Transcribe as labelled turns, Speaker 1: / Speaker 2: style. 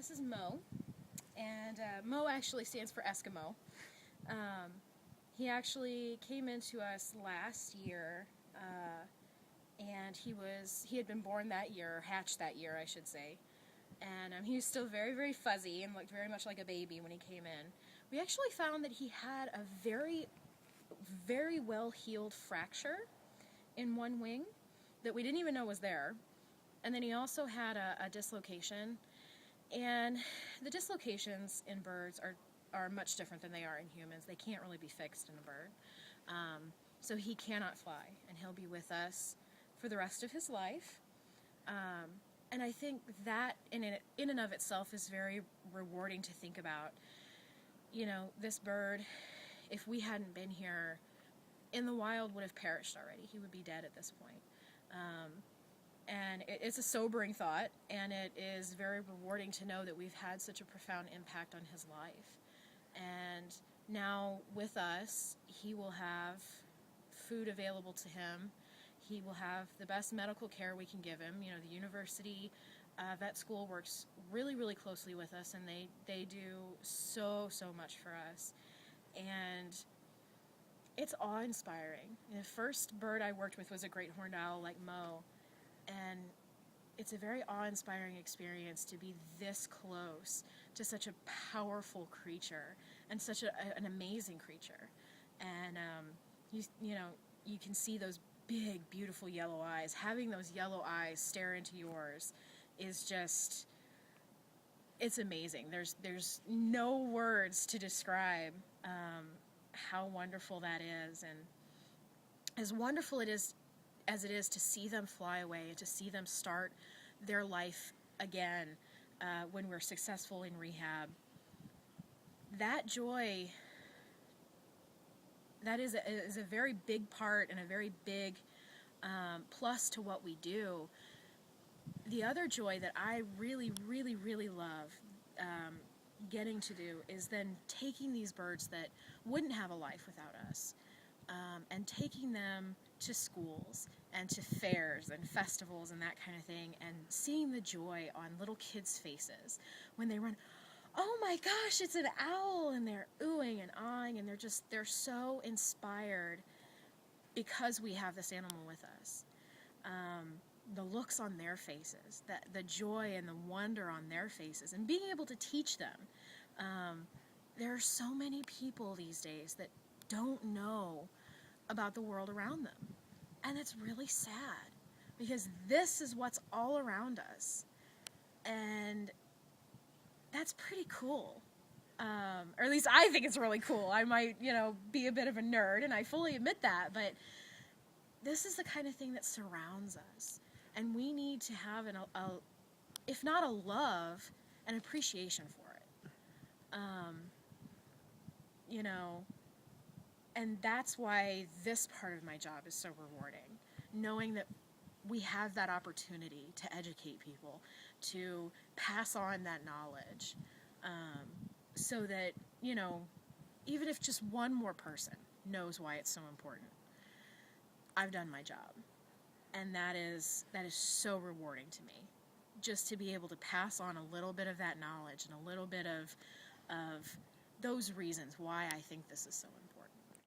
Speaker 1: This is Mo, and Mo actually stands for Eskimo. He actually came into us last year, and he had been born that year, hatched that year, I should say. And he was still very, very fuzzy and looked very much like a baby when he came in. We actually found that he had a very, very well-healed fracture in one wing that we didn't even know was there. And then he also had a dislocation. And the dislocations in birds are much different than they are in humans. They can't really be fixed in a bird. So he cannot fly, and he'll be with us for the rest of his life. And I think that in and of itself is very rewarding to think about. You know, this bird, if we hadn't been here, in the wild would have perished already. He would be dead at this point. And it's a sobering thought, and it is very rewarding to know that we've had such a profound impact on his life. And now with us, he will have food available to him. He will have the best medical care we can give him. You know, the university vet school works really, really closely with us, and they do so much for us. And it's awe-inspiring. The first bird I worked with was a great horned owl like Mo, and it's a very awe-inspiring experience to be this close to such a powerful creature and such an amazing creature. And you know, you can see those big, beautiful yellow eyes. Having those yellow eyes stare into yours is just, it's amazing. There's no words to describe how wonderful that is, and as wonderful as it is to see them fly away and to see them start their life again when we're successful in rehab. That joy, that is a very big part and a very big plus to what we do. The other joy that I really, really, really love getting to do is then taking these birds that wouldn't have a life without us and taking them to schools and to fairs and festivals and that kind of thing, and seeing the joy on little kids' faces when they run, oh my gosh, it's an owl, and they're oohing and awing, and they're so inspired because we have this animal with us. The looks on their faces, the joy and the wonder on their faces, and being able to teach them. There are so many people these days that don't know about the world around them, and it's really sad, because this is what's all around us, and that's pretty cool. Or at least I think it's really cool. I might, be a bit of a nerd, and I fully admit that, but this is the kind of thing that surrounds us, and we need to have if not a love, an appreciation for it. And that's why this part of my job is so rewarding, knowing that we have that opportunity to educate people, to pass on that knowledge, so that, even if just one more person knows why it's so important, I've done my job. And that is so rewarding to me, just to be able to pass on a little bit of that knowledge and a little bit of those reasons why I think this is so important.